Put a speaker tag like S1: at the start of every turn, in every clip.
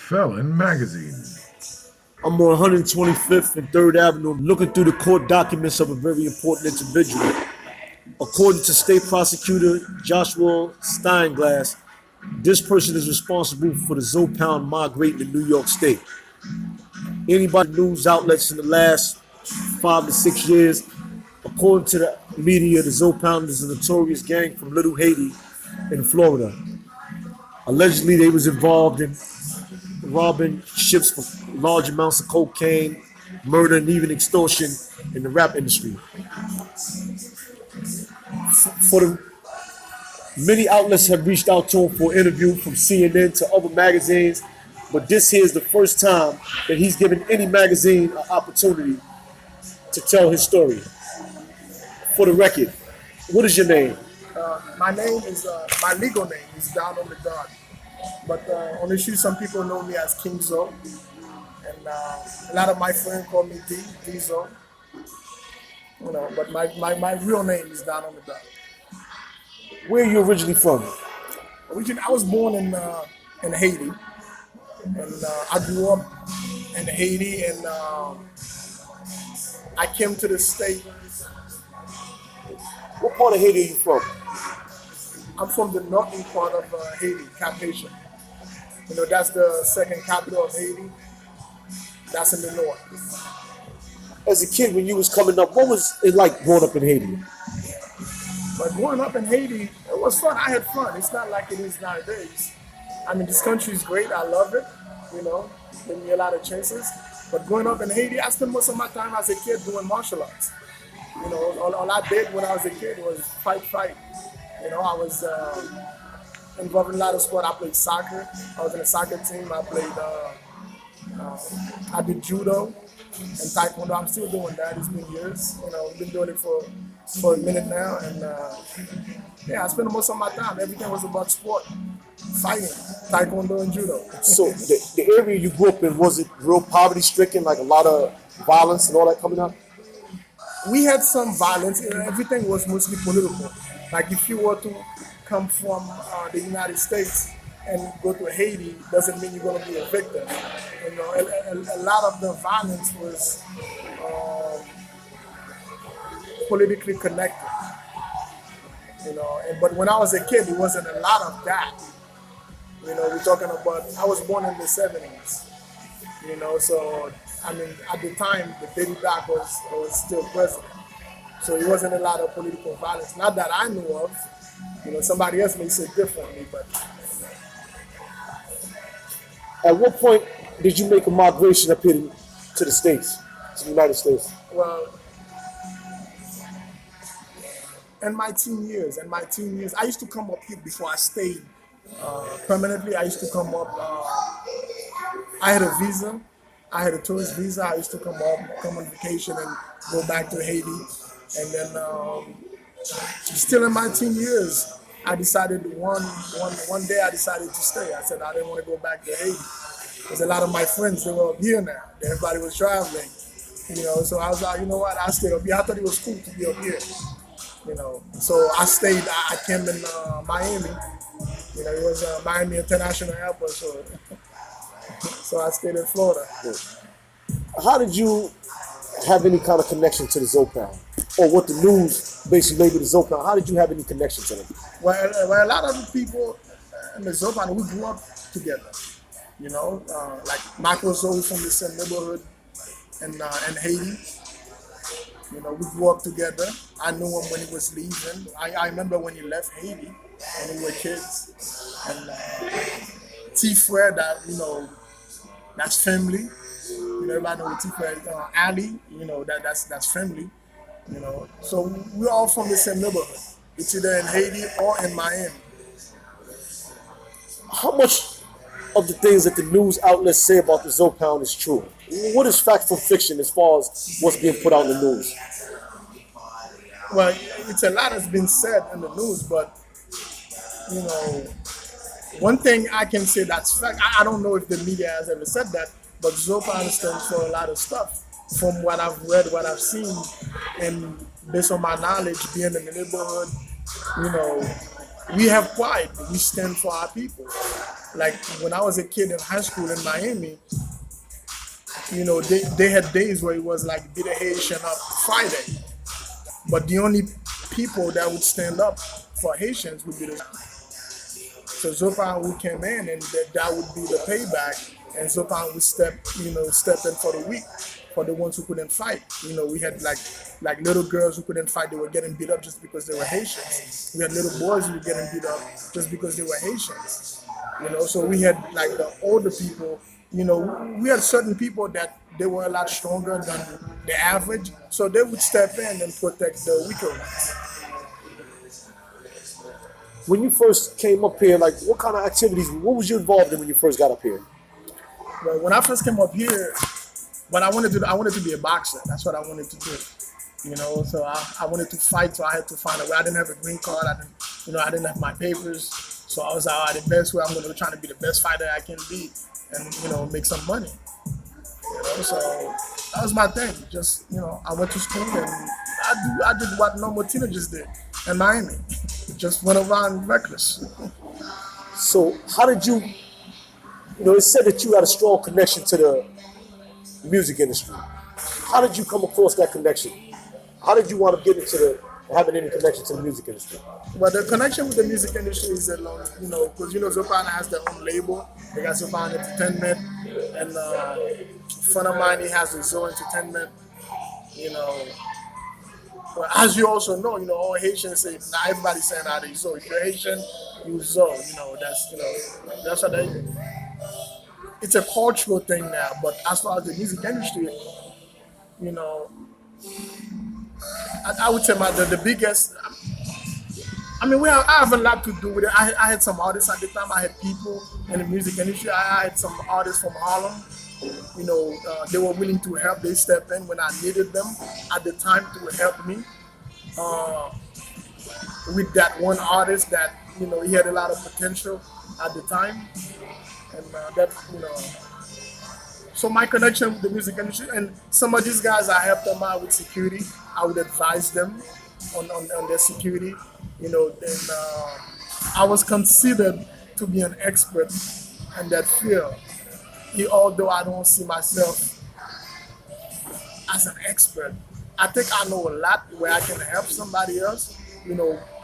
S1: FELON Magazine.
S2: I'm on 125th and 3rd Avenue looking through the court documents of a very important individual. According to State Prosecutor Joshua Steinglass, this person is responsible for the Zoe pound migrating to New York State. Anybody news outlets in the last 5 to 6 years, according to the media, the Zoe pound is a notorious gang from Little Haiti in Florida. Allegedly, they was involved in robbing ships for large amounts of cocaine, murder, and even extortion in the rap industry. Many outlets have reached out to him for an interview, from CNN to other magazines, but this here is the first time that he's given any magazine an opportunity to tell his story. For the record, what is your name?
S3: My name is, my legal name is Donald Medard, but on the shoe some people know me as King Zoe, and a lot of my friends call me D Zoe, you know, but my real name is Donald Medard.
S2: Where are you originally from?
S3: I was born in Haiti, and I grew up in Haiti, and I came to the state.
S2: What part of Haiti are you from?
S3: I'm from the northern part of Haiti, Cap Haitian. You know, that's the second capital of Haiti. That's in the north.
S2: As a kid, when you was coming up, what was it like growing up in Haiti?
S3: But growing up in Haiti, it was fun. I had fun. It's not like it is nowadays. I mean, this country is great. I love it. You know, gave me a lot of chances. But growing up in Haiti, I spent most of my time as a kid doing martial arts. You know, all I did when I was a kid was fight. You know, I was involved in a lot of sport. I played soccer. I was in a soccer team. I played, I did judo and taekwondo. I'm still doing that. It's been years. You know, I've been doing it for a minute now. And yeah, I spent most of my time. Everything was about sport, fighting, taekwondo and judo.
S2: So the area you grew up in, was it real poverty stricken, like a lot of violence and all that coming up?
S3: We had some violence. Everything was mostly political. Like if you were to come from the United States and go to Haiti, doesn't mean you're going to be a victim. You know, a lot of the violence was politically connected. You know, but when I was a kid, it wasn't a lot of that. You know, we're talking about, I was born in the 70s. You know, so I mean, at the time, the baby black was still president. So it wasn't a lot of political violence. Not that I knew of. You know, somebody else may say differently, but.
S2: At what point did you make a migration up here to the States, to the United States?
S3: Well, in my teen years, I used to come up here before I stayed permanently. I used to come up, I had a visa. I had a tourist visa. I used to come on vacation and go back to Haiti. And then still in my teen years, I decided one day I decided to stay. I said I didn't want to go back to Haiti. Because a lot of my friends, they were up here now. Everybody was traveling. You know, so I was like, you know what, I stayed up here. I thought it was cool to be up here. You know, so I stayed. I came in Miami. You know, it was Miami International Airport, so I stayed in Florida.
S2: How did you have any kind of connection to the Zoe pound? Or what the news basically labeled the Zoe pound? How did you have any connection to them?
S3: Well, a lot of the people in the Zoe pound, we grew up together. You know, like Michael Zoe from the same neighborhood in Haiti. You know, we grew up together. I knew him when he was leaving. I remember when he left Haiti when we were kids. And T-Fred, that, you know, that's family. You know, everybody knows T-Fred, Ali, you know, that's family. You know, so we're all from the same neighborhood. It's either in Haiti or in Miami.
S2: How much of the things that the news outlets say about the Zoe pound is true? What is fact from fiction as far as what's being put out in the news?
S3: Well, it's a lot that's been said in the news, but, you know, one thing I can say that's fact, I don't know if the media has ever said that, but Zoe pound stands for a lot of stuff. From what I've read, what I've seen, and based on my knowledge, being in the neighborhood, you know, we have pride. We stand for our people. Like when I was a kid in high school in Miami, they had days where it was like Be the Haitian Up Friday. But the only people that would stand up for Haitians would be the so Zopan would come in and that would be the payback. And Zopan would step in for the week for the ones who couldn't fight. We had like little girls who couldn't fight, they were getting beat up just because they were Haitians. We had little boys who were getting beat up just because they were Haitians. So we had like the older people, we had certain people that they were a lot stronger than the average. So they would step in and protect the weaker ones.
S2: When you first came up here, like what kind of activities, what was you involved in when you first got up here?
S3: But when I first came up here, I wanted to be a boxer. That's what I wanted to do. So I wanted to fight, so I had to find a way. I didn't have a green card. I didn't have my papers. So I was like, the best way I'm going to try to be the best fighter I can be, and make some money. So that was my thing. Just I went to school and I did what normal teenagers did in Miami. Just went around reckless.
S2: So how did you? It said that you had a strong connection to the music industry. How did you come across that connection? How did you want to get into having any connection to the music industry?
S3: Well, the connection with the music industry is a long, because Zopan has their own label. They got Zopan Entertainment, and a friend of mine, he has the Zoe Entertainment. But as you also know, all Haitians say, now everybody's saying how they Zoe. If you're Haitian, you Zoe. That's what they. It's a cultural thing now, but as far as the music industry, I would say the biggest. I have a lot to do with it. I had some artists at the time. I had people in the music industry. I had some artists from Harlem. They were willing to help. They stepped in when I needed them at the time to help me. With that one artist that he had a lot of potential at the time, and so my connection with the music industry and some of these guys, I helped them out with security. I would advise them on their security. And I was considered to be an expert in that field. Although I don't see myself as an expert, I think I know a lot where I can help somebody else.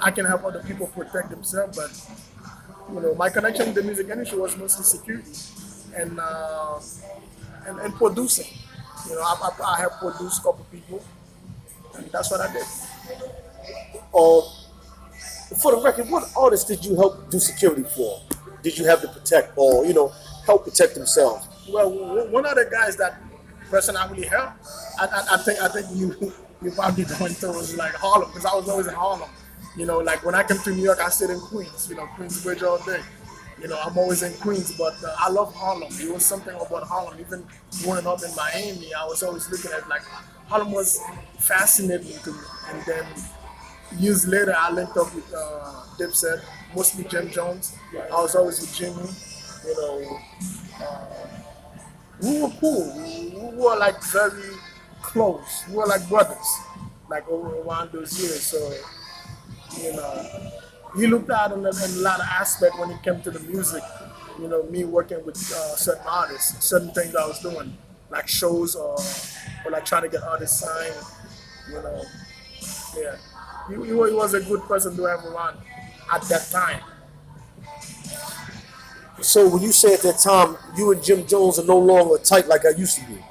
S3: I can help other people protect themselves, but my connection with the music industry was mostly security and producing. I have produced a couple people, and that's what I did.
S2: For the record, what artists did you help do security for? Did you have to protect or help protect themselves?
S3: Well, one of the guys that person I really helped, I think you probably going to was like Harlem, because I was always in Harlem. Like when I came to New York, I stayed in Queens. Queensbridge all day. I'm always in Queens, but I love Harlem. It was something about Harlem. Even growing up in Miami, I was always looking at like Harlem was fascinating to me. And then years later, I linked up with Dipset, mostly Jim Jones. I was always with Jimmy. We were cool. We were like very close. We were like brothers, like around those years. So, he looked out in a lot of aspects when it came to the music. Me working with certain artists, certain things I was doing, like shows or like trying to get artists signed. Yeah. He was a good person to have around at that time.
S2: So when you say at that time, you and Jim Jones are no longer tight like I used to be.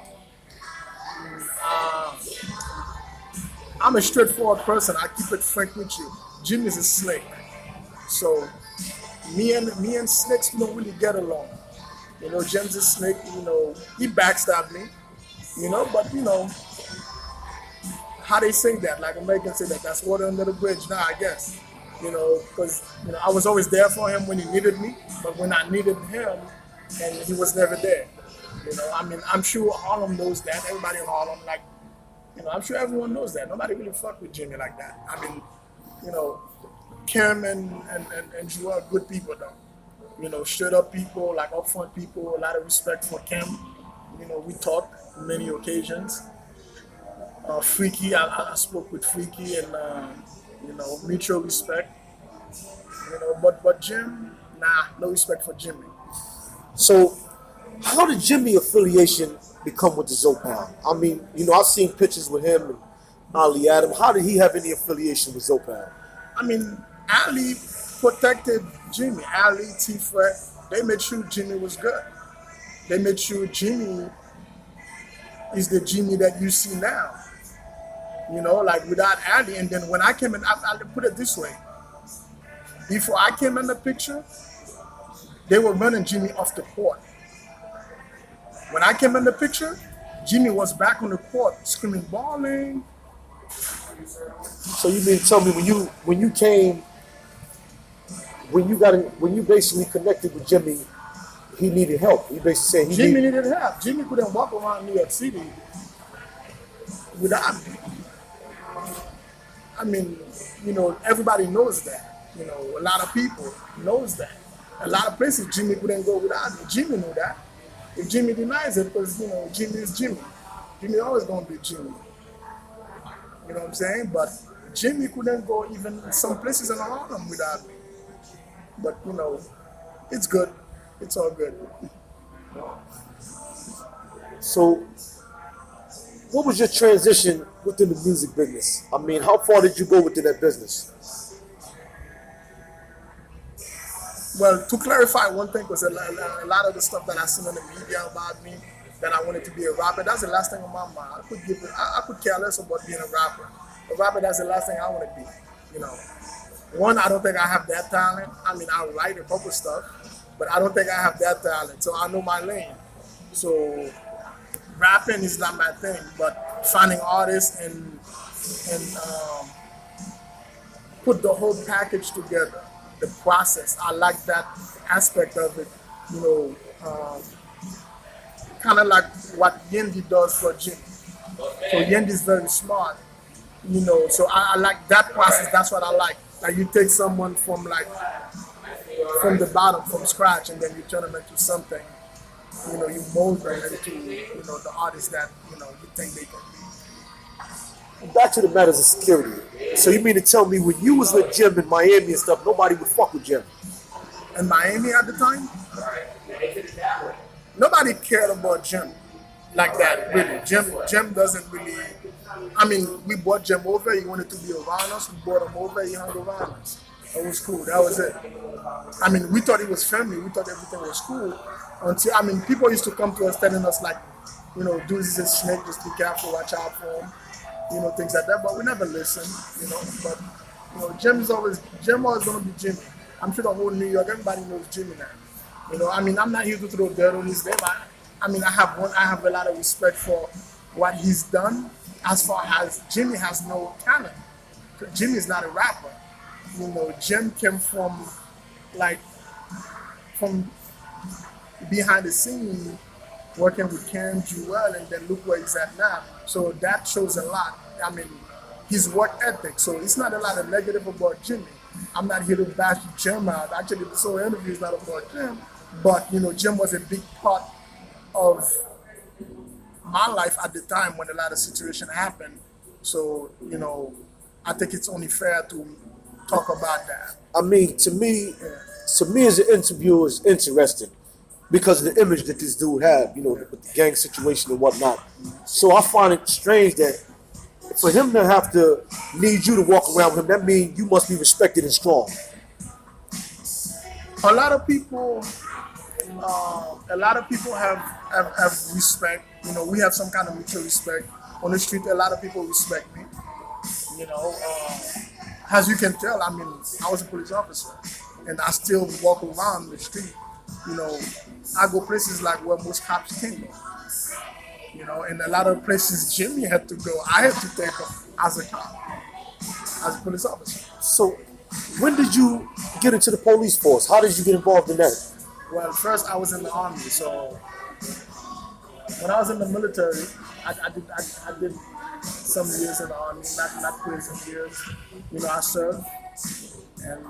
S3: I'm a straightforward person. I keep it frank with you. Jim is a snake. So me and snakes, we don't really get along. Jim's a snake, he backstabbed me. But how they say that, like Americans say that's water under the bridge now, I guess. Because I was always there for him when he needed me, but when I needed him, and he was never there. I'm sure Harlem knows that. Everybody in Harlem, I'm sure everyone knows that. Nobody really fuck with Jimmy like that. Kim and Drew are good people though. Straight up people, like upfront people, a lot of respect for Kim. We talk on many occasions. Freaky, I spoke with Freaky and mutual respect. But Jim, nah, no respect for Jimmy.
S2: So, how did Jimmy affiliation become with the Zopan? I mean, I've seen pictures with him and Ali Adam. How did he have any affiliation with Zopan?
S3: I mean, Ali protected Jimmy. Ali, T-Fred, they made sure Jimmy was good. They made sure Jimmy is the Jimmy that you see now. Like without Ali. And then when I came in, I'll put it this way. Before I came in the picture, they were running Jimmy off the court. When I came in the picture, Jimmy was back on the court screaming, balling.
S2: So you mean to tell me when you basically connected with Jimmy, he needed help. He basically said
S3: Jimmy needed help. Jimmy couldn't walk around New York City without me. I mean, everybody knows that. A lot of people knows that. A lot of places Jimmy couldn't go without me. Jimmy knew that. If Jimmy denies it, because Jimmy is Jimmy. Jimmy always gonna be Jimmy. You know what I'm saying? But Jimmy couldn't go even some places in Harlem without me. But it's good. It's all good.
S2: So, what was your transition within the music business? I mean, how far did you go within that business?
S3: Well, to clarify one thing, because a lot of the stuff that I seen on the media about me, that I wanted to be a rapper, that's the last thing on my mind. I could care less about being a rapper. A rapper, that's the last thing I want to be. One, I don't think I have that talent. I mean, I write a couple stuff, but I don't think I have that talent. So I know my lane. So rapping is not my thing, but finding artists and put the whole package together, the process. I like that aspect of it. Kind of like what Yendi does for Jim. So Yendi's very smart. So I like that process. That's what I like. Like you take someone from the bottom, from scratch, and then you turn them into something. You mold them into the artist that you think they can be.
S2: Back to the matters of security. So you mean to tell me when you was with Jim in Miami and stuff, nobody would fuck with Jim?
S3: In Miami at the time, nobody cared about Jim like that. Really, Jim doesn't really. I mean, we brought Jim over. He wanted to be around us. We brought him over. He hung around us. It was cool. That was it. I mean, we thought he was family. We thought everything was cool. Until people used to come to us telling us like, dude is a snake. Just be careful. Watch out for him. Things like that. But we never listened. But Jim's always gonna be Jimmy. I'm sure the whole New York, everybody knows Jimmy now. I'm not here to throw dirt on his name. I have a lot of respect for what he's done. As far as Jimmy has no talent, Jimmy is not a rapper. Jim came from behind the scene, working with King Zoe, and then look where he's at now. So that shows a lot. I mean, his work ethic. So it's not a lot of negative about Jimmy. I'm not here to bash Jim out. Actually, this whole interview is not about Jim. But, Jim was a big part of my life at the time when a lot of situations happened. So, I think it's only fair to talk about that.
S2: I mean, to me as an interviewer, it's interesting because of the image that this dude had, with the gang situation and whatnot. So I find it strange that for him to have to need you to walk around with him, that means you must be respected and strong.
S3: A lot of people have respect. We have some kind of mutual respect. On the street, a lot of people respect me. As you can tell, I was a police officer, and I still walk around the street. I go places like where most cops can't go. And a lot of places Jimmy had to go, I had to take him as a cop, as a police officer.
S2: So, when did you get into the police force? How did you get involved in that?
S3: Well, first I was in the army, so when I was in the military, I did some years in the army, not prison years. I served, and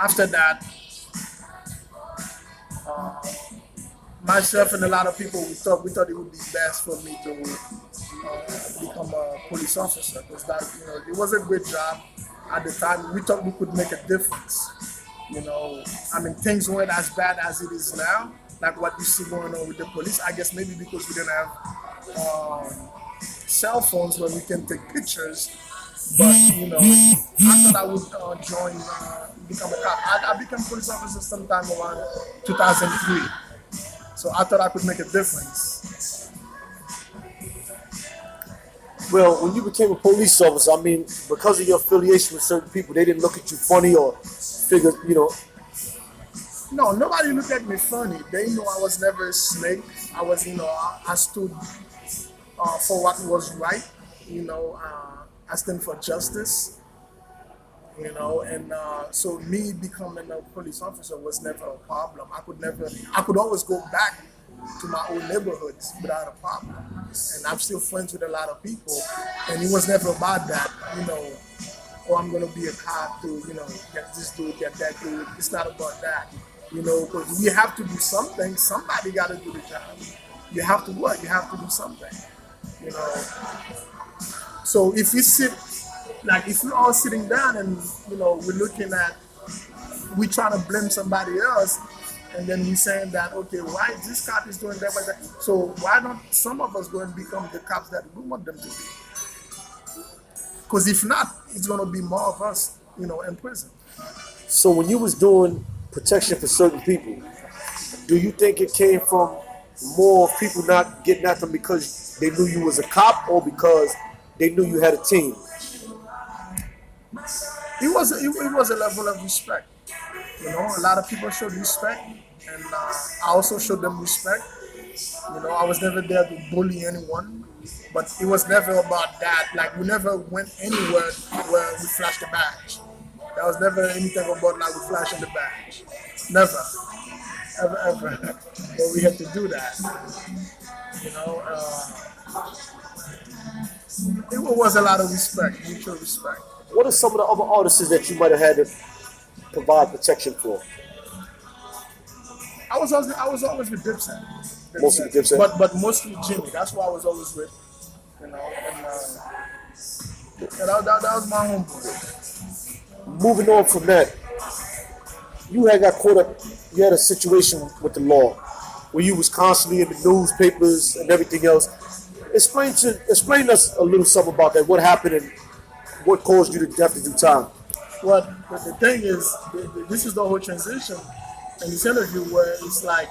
S3: after that, myself and a lot of people, we thought it would be best for me to become a police officer because that it was a good job. At the time, we thought we could make a difference. You know, I mean, things weren't as bad as it is now, like what you see going on with the police. I guess maybe because we didn't have cell phones where we can take pictures. But, you know, I thought I would become a cop. I became a police officer sometime around 2003. So I thought I could make a difference.
S2: Well, when you became a police officer, I mean, because of your affiliation with certain people, they didn't look at you funny or figure, you know.
S3: No, nobody looked at me funny. They knew I was never a snake. I was, you know, I stood for what was right. You know, I stand for justice. You know, and so me becoming a police officer was never a problem. I could always go back to my old neighborhoods without a problem. And I'm still friends with a lot of people. And it was never about that, you know, oh, I'm going to be a cop to, you know, get this dude, get that dude. It's not about that, you know, because we have to do something. Somebody got to do the job. You have to work. You have to do something, you know. So if we're all sitting down and, you know, we're trying to blame somebody else, and then we're saying that, okay, why this cop is doing that, so why don't some of us go and become the cops that we want them to be? Because if not, it's going to be more of us, you know, in prison.
S2: So when you was doing protection for certain people, do you think it came from more people not getting at them because they knew you was a cop or because they knew you had a team?
S3: It was a level of respect. You know, a lot of people showed respect, and I also showed them respect. You know, I was never there to bully anyone, but it was never about that. Like, we never went anywhere where we flashed the badge. There was never anything about like we flashing the badge. Never, ever. But we had to do that. You know, it was a lot of respect, mutual respect.
S2: What are some of the other artists that you might have had to provide protection for?
S3: I was always with Dipset.
S2: Mostly with Dipset?
S3: But mostly Jimmy. That's who I was always with. You know, and that was my homeboy.
S2: Moving on from that, you had got caught up, you had a situation with the law where you was constantly in the newspapers and everything else. Explain us a little something about that. What happened and what caused you to have to do time?
S3: Well, the thing is, this is the whole transition in this interview where it's like,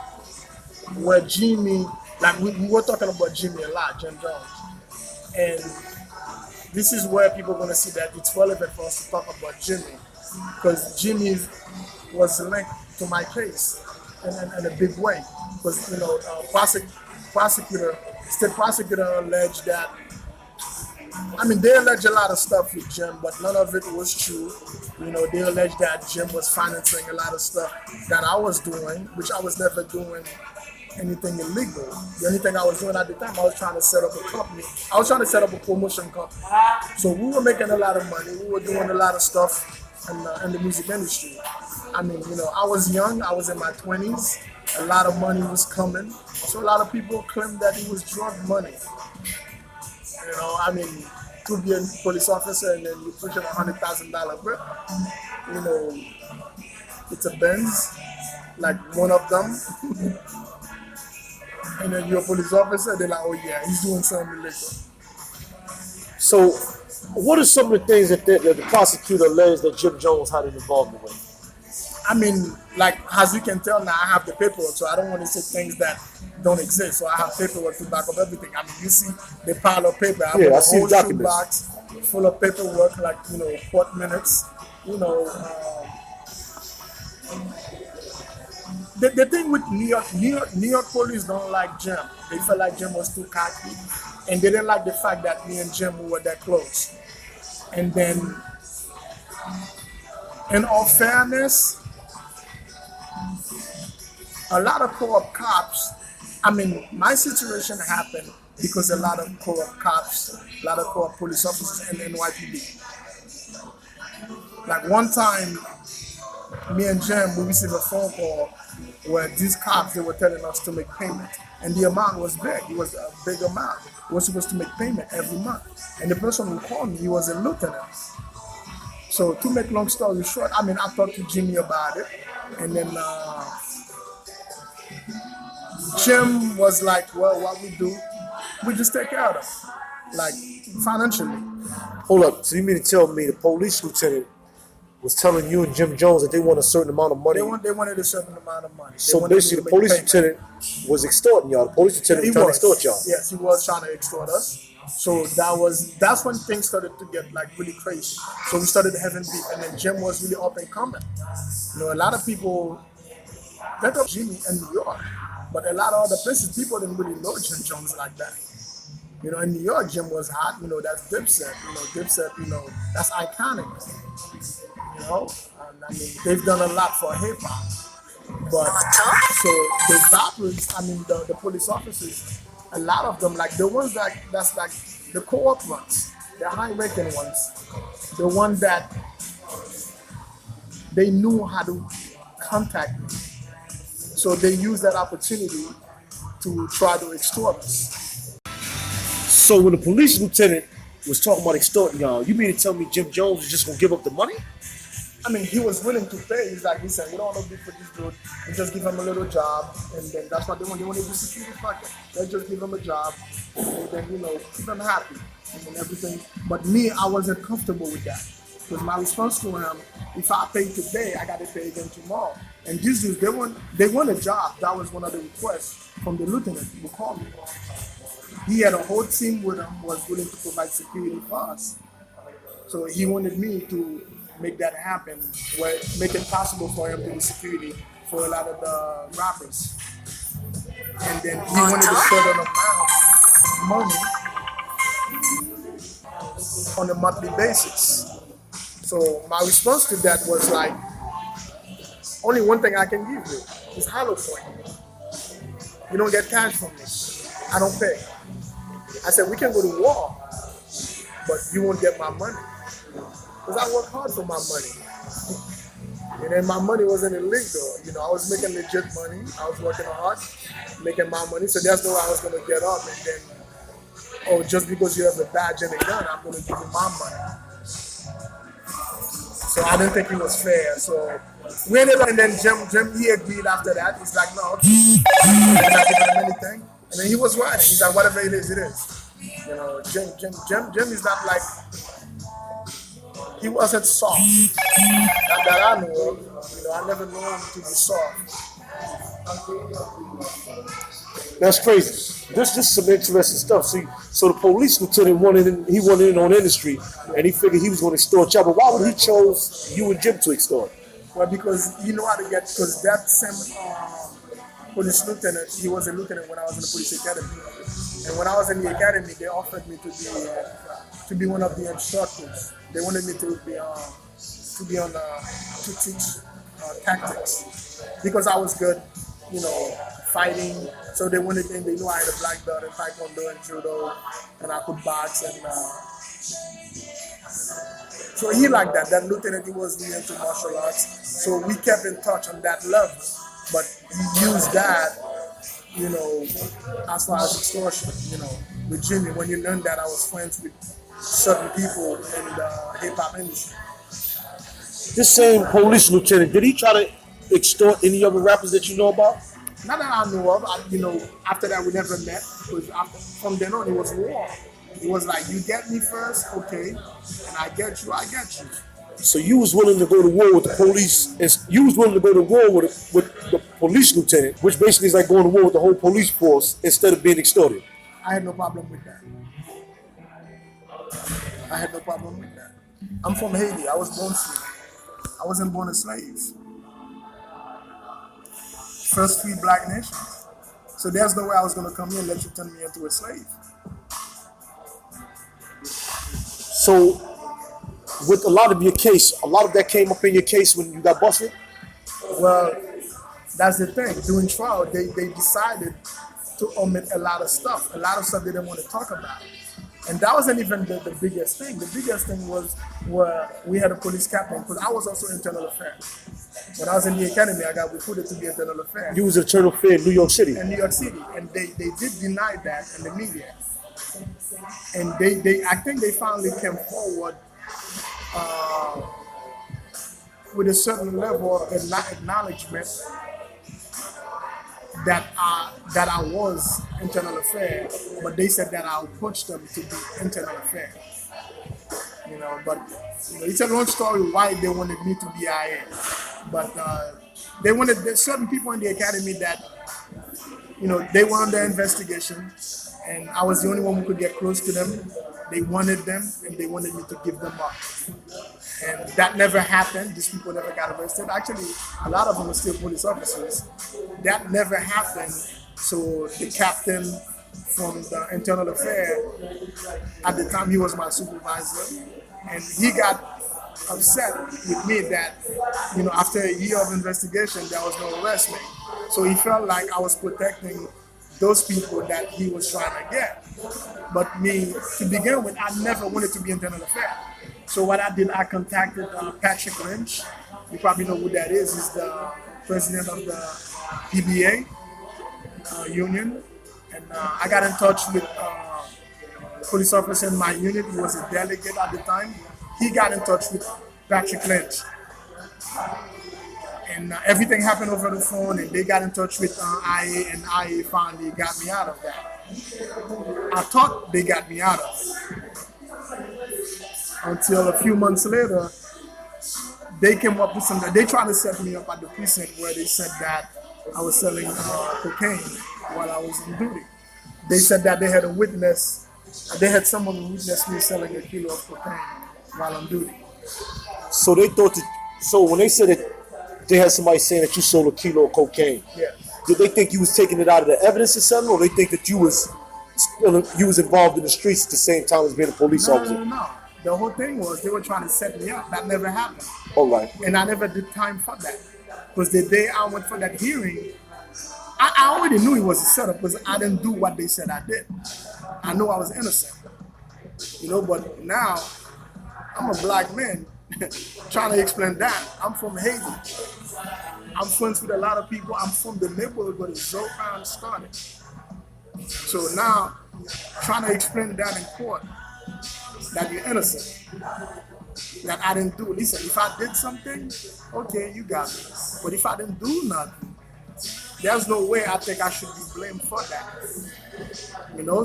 S3: where Jimmy, like we were talking about Jimmy a lot, Jim Jones. And this is where people are going to see that it's relevant for us to talk about Jimmy. Because Jimmy was linked to my case in a big way. Because, you know, state prosecutor alleged that, I mean, they alleged a lot of stuff with Jim, but none of it was true. You know, they alleged that Jim was financing a lot of stuff that I was doing, which I was never doing anything illegal. The only thing I was doing at the time, I was trying to set up a company. I was trying to set up a promotion company. So we were making a lot of money. We were doing a lot of stuff in the music industry. I mean, you know, I was young. I was in my 20s. A lot of money was coming. So a lot of people claimed that it was drug money. You know, I mean, to be a police officer and then you push a $100,000 grip, you know, it's a Benz, like one of them. And then you're a police officer, they're like, oh yeah, he's doing something illegal.
S2: So, what are some of the things that the prosecutor alleged that Jim Jones had an involvement with?
S3: I mean, like, as you can tell now, I have the paperwork, so I don't want to say things that don't exist. So I have paperwork to back up everything. I mean, you see the pile of paper. I have a whole shoebox full of paperwork, like, you know, court minutes. You know, the thing with New York police don't like Jim. They felt like Jim was too cocky, and they didn't like the fact that me and Jim were that close. And then, in all fairness, a lot of co-op cops, I mean, my situation happened because a lot of co-op cops, a lot of co-op police officers in NYPD. Like one time, me and Jim, we received a phone call where these cops, they were telling us to make payment. And the amount was big. It was a big amount. We were supposed to make payment every month. And the person who called me, he was a lieutenant. So to make long story short, I mean, I talked to Jimmy about it, and then Jim was like, "Well, what we do, we just take care of them, like financially."
S2: Hold up. So you mean to tell me the police lieutenant was telling you and Jim Jones that they want a certain amount of money?
S3: They wanted a certain amount of money. They
S2: So
S3: wanted
S2: basically,
S3: to
S2: the
S3: make
S2: police
S3: payment.
S2: lieutenant was extorting y'all. The police lieutenant
S3: He
S2: was trying to
S3: was.
S2: extort y'all.
S3: Yes, he was trying to extort us. So that's when things started to get like really crazy. So we started having beef, and then Jim was really up and coming. You know, a lot of people met up Jimmy in New York, but a lot of other places people didn't really know Jim Jones like that. You know, in New York, Jim was hot. You know, that's Dipset. You know, Dipset. You know, that's iconic. You know, and I mean, they've done a lot for hip hop. But so the rappers, I mean, the police officers, a lot of them, like the ones that's like the co-op ones, the high-ranking ones, the one that they knew how to contact me. So they used that opportunity to try to extort us.
S2: So when the police lieutenant was talking about extorting y'all, you mean to tell me Jim Jones was just gonna give up the money?
S3: I mean, he was willing to pay. He's like, listen, we don't want to beef for this dude. We just give him a little job, and then that's what they want. They want to do security pocket. Let's just give him a job, and then, you know, keep him happy, and then everything. But me, I wasn't comfortable with that. Because my response to him, if I pay today, I got to pay again tomorrow. And these dudes, they want a job. That was one of the requests from the lieutenant who called me. He had a whole team with him, was willing to provide security for us. So he wanted me to make that happen, where make it possible for him to do security for a lot of the rappers. And then he wanted a certain amount of money on a monthly basis. So my response to that was like, only one thing I can give you is hollow point. You don't get cash from me. I don't pay. I said, we can go to war, but you won't get my money. Because I work hard for my money. And then my money wasn't illegal. You know, I was making legit money. I was working hard, making my money. So there's no way I was going to get up and then, oh, just because you have a badge and a gun, I'm going to give you my money. So I didn't think it was fair. So we ended up, and then Jim, he agreed after that. He's like, no, I'm not giving him anything. And then he was right. He's like, whatever it is, it is. You know, Jim is not like, he wasn't soft. Not that I knew of. You know, I never knew him to be soft.
S2: That's crazy. This is some interesting stuff. See, so the police lieutenant wanted in on industry, and he figured he was going to extort y'all. But why would he chose you and Jim to extort?
S3: Well, because he knew how to get. Because that same police lieutenant, he was a lieutenant when I was in the police academy, and when I was in the academy, they offered me to be one of the instructors. They wanted me to teach tactics because I was good, you know, fighting. So they wanted, and they knew I had a black belt in taekwondo and judo, and I could box. And so he liked that. That lieutenant, he was really into martial arts. So we kept in touch on that level, but he used that, you know, as far as extortion. You know, with Jimmy, when you learned that I was friends with certain people in the hip hop industry.
S2: This same police lieutenant, did he try to extort any other rappers that you know about?
S3: Not that I know of. You know, after that we never met. Because from then on it was war. It was like, you get me first, okay, and I get you.
S2: So you was willing to go to war with the police, and you was willing to go to war with the police lieutenant, which basically is like going to war with the whole police force instead of being extorted.
S3: I had no problem with that. I'm from Haiti. I was born free. I wasn't born a slave. First free black nation. So there's no way I was going to come here and let you turn me into a slave.
S2: So with a lot of your case, a lot of that came up in your case when you got busted?
S3: Well, that's the thing. During trial, they decided to omit a lot of stuff they didn't want to talk about. And that wasn't even the biggest thing. The biggest thing was where we had a police captain, because I was also internal affairs. When I was in the academy, I got recruited to be internal affairs.
S2: You was internal affairs in New York City?
S3: In New York City. And they did deny that in the media. And I think they finally came forward with a certain level of acknowledgement that I was internal affair, but they said that I approached them to be internal affair. But it's a long story why they wanted me to be IA. But there's certain people in the academy that they were under investigation, and I was the only one who could get close to them. They wanted them, and they wanted me to give them up. And that never happened. These people never got arrested. Actually, a lot of them are still police officers. That never happened. So the captain from the internal affair, at the time he was my supervisor, and he got upset with me that, after a year of investigation, there was no arrest made. So he felt like I was protecting those people that he was trying to get. But me, to begin with, I never wanted to be internal affair. So what I did, I contacted Patrick Lynch. You probably know who that is. He's the president of the PBA union. And I got in touch with police officer in my unit. He was a delegate at the time. He got in touch with Patrick Lynch. And everything happened over the phone, and they got in touch with IA, and IA finally got me out of that. I thought they got me out of it. Until a few months later, they came up with something. They tried to set me up at the precinct where they said that I was selling cocaine while I was on duty. They said that they had a witness. They had someone who witnessed me selling a kilo of cocaine while on duty.
S2: So they thought that. So when they said that they had somebody saying that you sold a kilo of cocaine,
S3: yeah.
S2: Did they think you was taking it out of the evidence or something, or they think that you was involved in the streets at the same time as being a police officer?
S3: No. The whole thing was they were trying to set me up. That never happened.
S2: All right.
S3: And I never did time for that. Because the day I went for that hearing, I already knew it was a setup because I didn't do what they said I did. I knew I was innocent. But now I'm a black man trying to explain that. I'm from Haiti. I'm friends with a lot of people. I'm from the neighborhood where the Zoe started. So now, trying to explain that in court, that you're innocent, that I didn't do. Listen, if I did something, okay, you got me. But if I didn't do nothing, there's no way I think I should be blamed for that.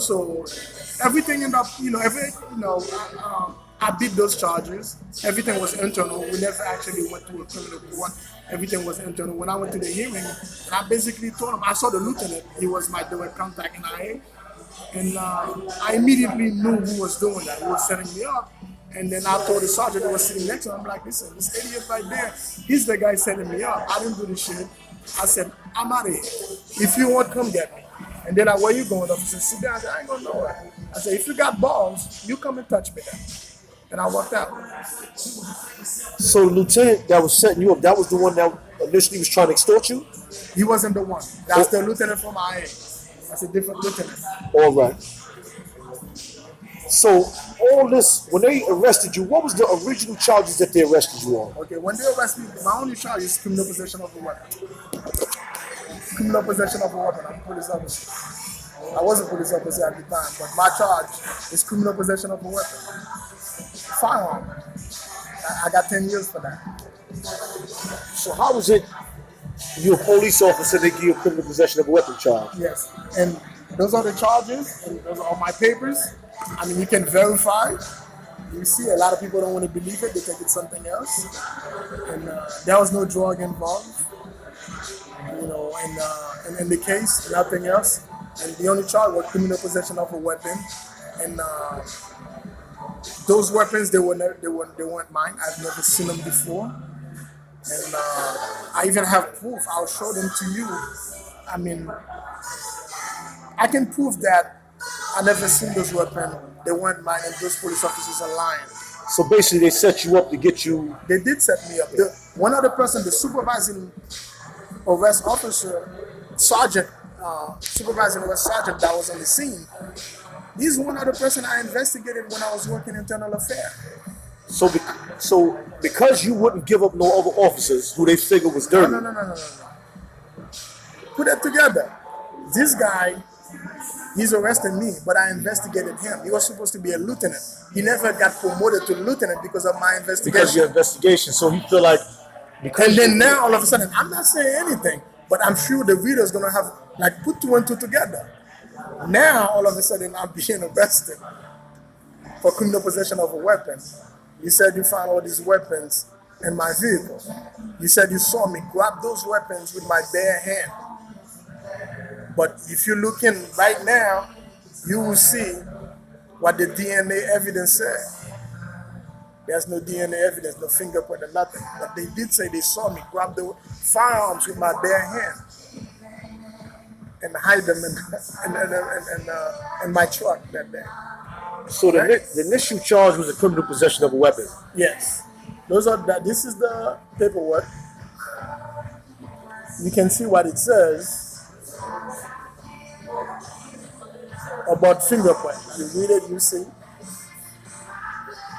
S3: So everything ended up, I beat those charges. Everything was internal. We never actually went to a criminal court. Everything was internal. When I went to the hearing, I basically told him, I saw the lieutenant. He was my direct contact in IA. And I immediately knew who was doing that. He was setting me up. And then I told the sergeant who was sitting next to him, I'm like, listen, this idiot right there, he's the guy setting me up. I didn't do this shit. I said, I'm out of here. If you want, come get me. And then where you going? The officer said, sit down. I said, I ain't going nowhere. I said, if you got balls, you come and touch me then. And I walked out.
S2: So the lieutenant that was setting you up, that was the one that initially was trying to extort you?
S3: He wasn't the one. That's the lieutenant from IA. That's a different lieutenant.
S2: All right. So all this, when they arrested you, what was the original charges that they arrested you on?
S3: Okay, when they arrested me, my only charge is criminal possession of a weapon. Criminal possession of a weapon. I'm a police officer. I was a police officer at the time, but my charge is criminal possession of a weapon. Firearm. I got 10 years for that.
S2: So how was it you're a police officer, they give you criminal possession of a weapon charge?
S3: Yes, and those are the charges, and those are all my papers. I mean, you can verify. You see, a lot of people don't want to believe it. They think it's something else. And there was no drug involved. And in the case, nothing else. And the only charge was criminal possession of a weapon. And those weapons, they weren't mine. I've never seen them before. And I even have proof. I'll show them to you. I mean, I can prove that I never seen those weapons. They weren't mine, and those police officers are lying.
S2: So basically, they set you up to get you.
S3: They did set me up. One other person, the supervising arrest officer, sergeant, supervising arrest sergeant that was on the scene, he's one other person I investigated when I was working internal affairs.
S2: So because you wouldn't give up no other officers who they figure was dirty.
S3: No. Put it together. This guy He's arresting me, but I investigated him. He was supposed to be a lieutenant. He never got promoted to lieutenant because of my investigation.
S2: Because of your investigation. So he feel like because
S3: And then now all of a sudden, I'm not saying anything, but I'm sure the reader's gonna have like put two and two together. Now all of a sudden, I'm being arrested for criminal possession of a weapon. You said you found all these weapons in my vehicle. You said you saw me grab those weapons with my bare hand. But if you look in right now, you will see what the DNA evidence said. There's no DNA evidence, no fingerprint or nothing. But they did say they saw me grab the firearms with my bare hand and hide them in my truck that day.
S2: So the initial charge was a criminal possession of a weapon.
S3: Yes. This is the paperwork. You can see what it says about fingerprint. You read it, you see.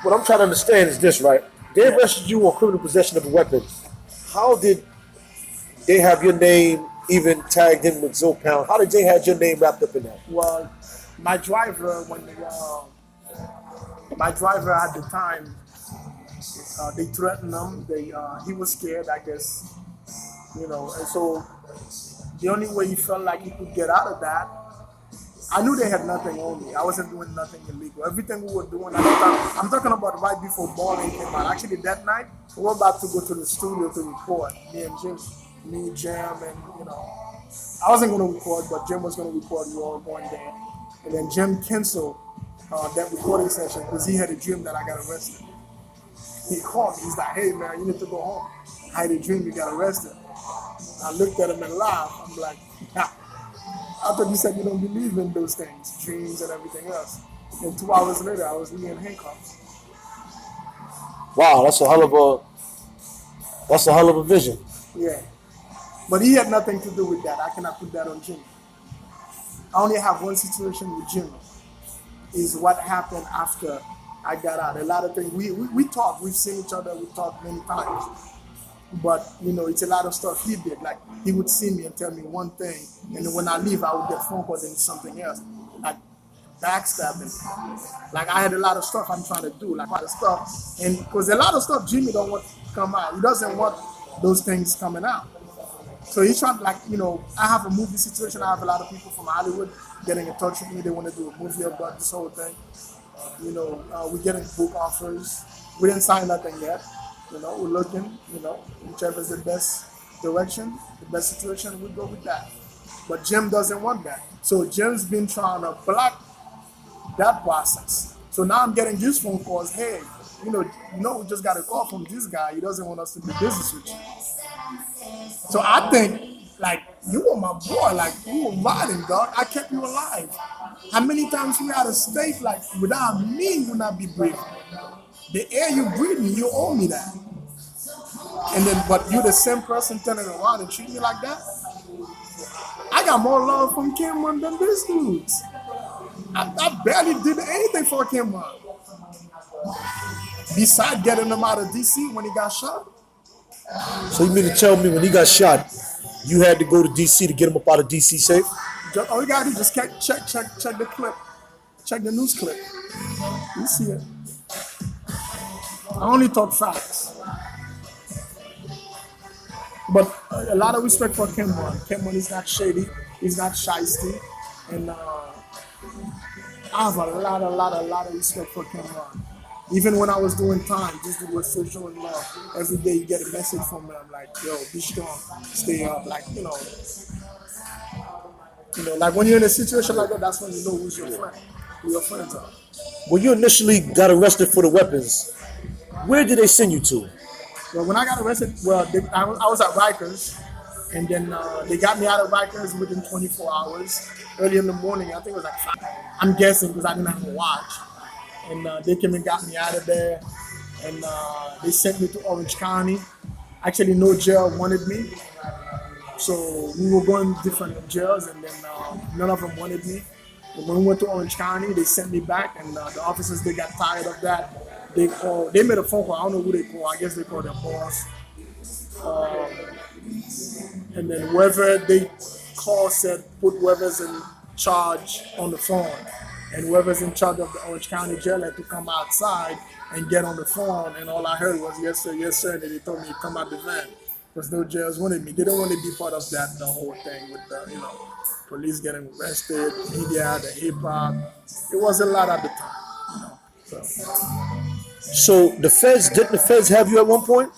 S2: What I'm trying to understand is this, right? They arrested you on criminal possession of a weapon. How did they have your name even tagged in with Zoe Pound? How did they have your name wrapped up in that?
S3: Well, my driver, my driver at the time, they threatened him. He was scared, I guess, and so the only way he felt like he could get out of that, I knew they had nothing on me. I wasn't doing nothing illegal. Everything we were doing at the time, I'm talking about right before Balling came out. Actually, that night, we were about to go to the studio to record. Me, Jam, and I wasn't going to record, but Jim was going to record. We were all going there. And then Jim canceled that recording session because he had a dream that I got arrested. He called me. He's like, "Hey, man, you need to go home. I had a dream you got arrested." I looked at him and laughed. I'm like, "Yeah. I thought you said you don't believe in those things, dreams and everything else." And 2 hours later, I was in handcuffs.
S2: Wow, that's a hell of a vision.
S3: Yeah. But he had nothing to do with that. I cannot put that on Jimmy. I only have one situation with Jimmy. Is what happened after I got out. A lot of things. We talk. We've seen each other. We talked many times. But, it's a lot of stuff he did. Like, he would see me and tell me one thing. And then when I leave, I would get phone calls and something else. Like, backstabbing. Like, I had a lot of stuff I'm trying to do. Like, a lot of stuff. And because a lot of stuff Jimmy don't want to come out. He doesn't want those things coming out. So he's trying to, I have a movie situation. I have a lot of people from Hollywood getting in touch with me. They want to do a movie about this whole thing. We're getting book offers. We didn't sign nothing yet. We're looking, whichever is the best direction, the best situation, we go with that. But Jim doesn't want that. So Jim's been trying to block that process. So now I'm getting these phone calls. Hey, we just got a call from this guy. He doesn't want us to do business with you. So I think, you were my boy. You were riding, dog. I kept you alive. How many times we out of state, without me, you would not be breathing. The air you breathe me, you owe me that. And then, but you're the same person turning around and treat me like that? I got more love from Cameron than these dudes. I barely did anything for Cameron. Besides getting him out of DC when he got shot.
S2: So you mean to tell me when he got shot, you had to go to DC to get him up out of DC safe?
S3: All you gotta do is just check the clip. Check the news clip. You see it. I only talk facts. But a lot of respect for Cameron. Cameron is not shady. He's not shysty. And I have a lot of respect for Cameron. Even when I was doing time, this dude was so showing love. Every day you get a message from him like, yo, be strong, stay up. When you're in a situation like that, that's when you know who's your friend, who your friends are.
S2: When you initially got arrested for the weapons, where did they send you to?
S3: Well, when I got arrested, I was at Rikers, and then they got me out of Rikers within 24 hours. Early in the morning, I think it was 5. I'm guessing because I didn't have a watch. And they came and got me out of there, and they sent me to Orange County. Actually, no jail wanted me, so we were going to different jails, and then none of them wanted me. But when we went to Orange County, they sent me back, and the officers, they got tired of that. They made a phone call. I don't know who they called. I guess they called their boss. And then whoever they called said, put whoever's in charge on the phone. And whoever's in charge of the Orange County jail had to come outside and get on the phone. And all I heard was, yes, sir. And they told me to come out the van because no jails wanted me. They don't want to be part of that, the whole thing with the, police getting arrested, media, the hip hop. It was a lot at the time,
S2: So the feds have you at one point?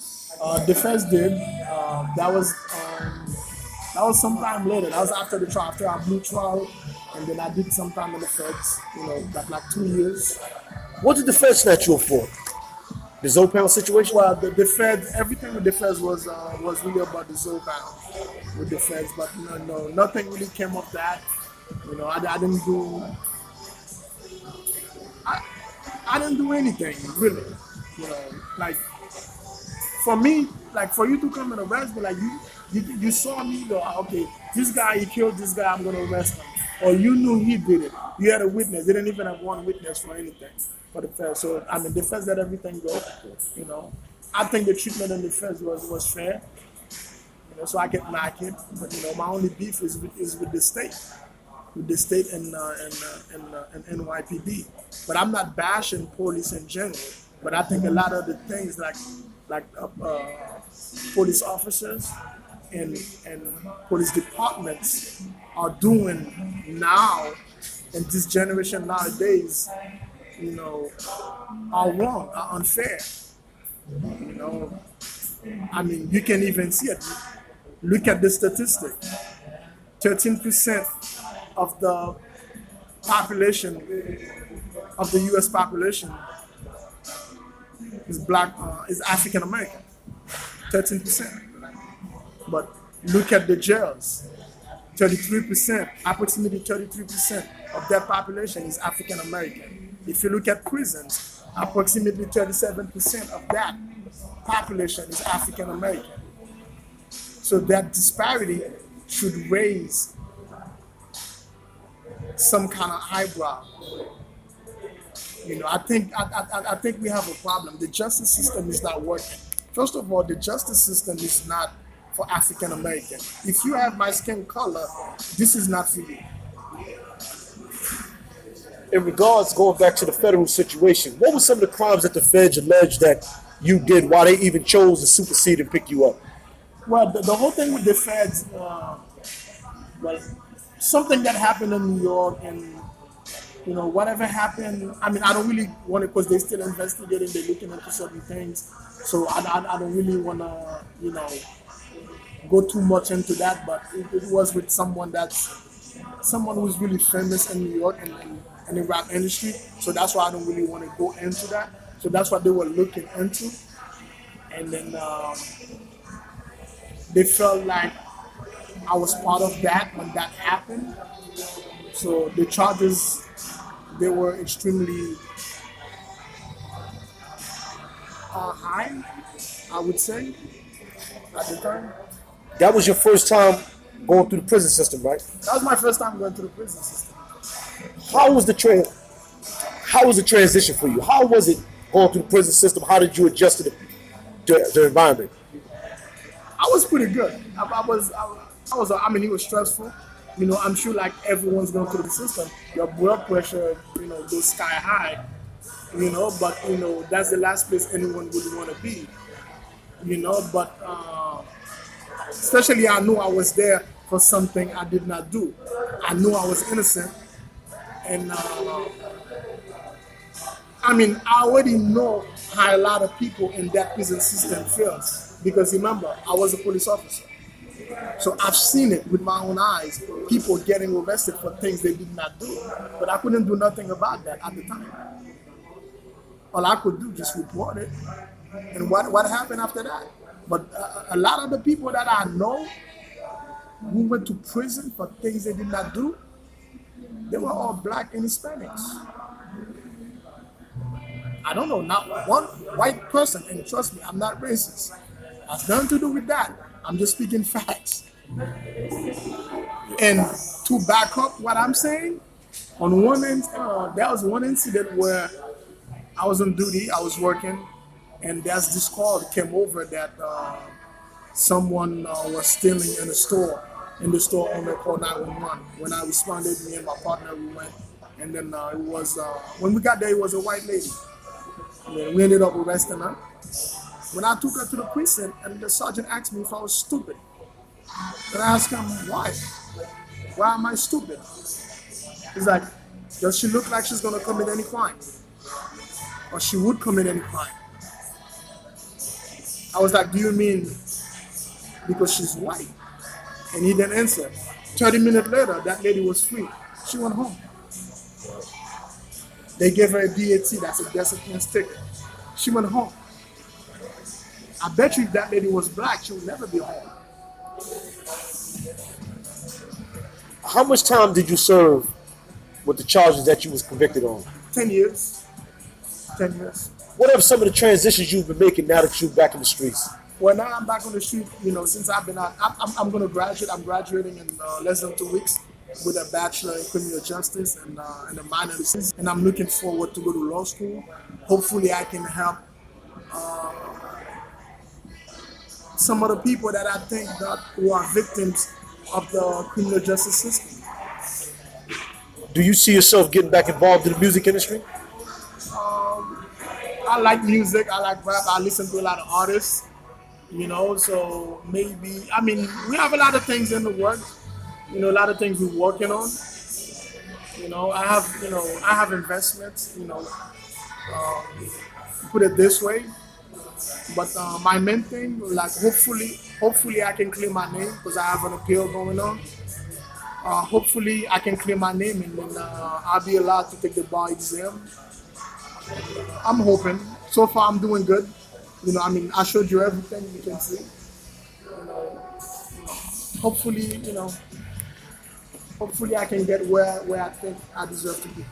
S3: The feds did. That was sometime later. That was after the trial, after our blue trial, and then I did some time in the feds. Like 2 years.
S2: What did the feds snatch you up for? The Zopound situation?
S3: Well, the feds, everything with the feds was really about the Zopound with the feds, but no, nothing really came of that. I didn't do. I didn't do anything really. Like for me, like for you to come and arrest me, like you saw me go, okay, this guy, he killed this guy, I'm gonna arrest him. Or you knew he did it. You had a witness. They didn't even have one witness for anything for the feds. So the feds let everything go. I think the treatment in the feds was fair. So I get knock it. But my only beef is with the state. With the state and NYPD. But I'm not bashing police in general. But I think a lot of the things like police officers and police departments are doing now in this generation nowadays, are wrong, are unfair. You can even see it. Look at the statistic. 13% of the population, of the U.S. population, is is African American. 13%. But look at the jails. 33%, approximately 33% of that population is African American. If you look at prisons, approximately 37% of that population is African American. So that disparity should raise some kind of eyebrow. I think we have a problem. The justice system is not working. First of all, the justice system is not for African American. If you have my skin color, this is not for you.
S2: In regards, going back to the federal situation, what were some of the crimes that the feds alleged that you did, why they even chose to supersede and pick you up?
S3: Well, the whole thing with the feds, something that happened in New York, and whatever happened. I don't really want to, because they're still investigating, they're looking into certain things. So I don't really want to, go too much into that. But it was with someone who's really famous in New York and the rap industry. So that's why I don't really want to go into that. So that's what they were looking into, and then they felt like I was part of that when that happened. So the charges, they were extremely high, I would say, at the time.
S2: That was your first time going through the prison system, right?
S3: That was my first time going through the prison system.
S2: How was the transition for you? How was it going through the prison system? How did you adjust to the environment?
S3: I was pretty good. It was stressful. I'm sure like everyone's going through the system. Your blood pressure, goes sky high. But that's the last place anyone would want to be. But especially I knew I was there for something I did not do. I knew I was innocent, and I already know how a lot of people in that prison system feels, because remember, I was a police officer. So I've seen it with my own eyes, people getting arrested for things they did not do. But I couldn't do nothing about that at the time. All I could do just report it. And what happened after that? But a lot of the people that I know who went to prison for things they did not do, they were all black and Hispanics. I don't know, not one white person, and trust me, I'm not racist. It has nothing to do with that. I'm just speaking facts. And to back up what I'm saying, on one end, there was one incident where I was on duty, I was working, and there's this call that came over that someone was stealing in a store. and the store owner called 911. When I responded, me and my partner, we went. And then it was, when we got there, it was a white lady. And then we ended up arresting her. When I took her to the precinct, and the sergeant asked me if I was stupid. And I asked him, why? Why am I stupid? He's like, does she look like she's gonna commit any crime? Or she would commit any crime? I was like, do you mean because she's white? And he didn't answer. 30 minutes later, that lady was free. She went home. They gave her a DAT, that's a death sentence ticket. She went home. I bet you if that lady was black, she would never be home.
S2: How much time did you serve with the charges that you was convicted on?
S3: 10 years. 10 years.
S2: What are some of the transitions you've been making now that you're back in the streets?
S3: Well, now I'm back on the street, since I've been out, I'm going to graduate. I'm graduating in less than 2 weeks with a bachelor in criminal justice and a minor in business. And I'm looking forward to go to law school. Hopefully I can help some of the people that I think that who are victims of the criminal justice system.
S2: Do you see yourself getting back involved in the music industry?
S3: I like music, I like rap, I listen to a lot of artists, so maybe, we have a lot of things in the works, a lot of things we're working on. I have investments, put it this way. But my main thing, like hopefully I can clear my name because I have an appeal going on. Hopefully I can clear my name and then I'll be allowed to take the bar exam. I'm hoping. So far I'm doing good. I showed you everything you can see. Hopefully I can get where I think I deserve to be.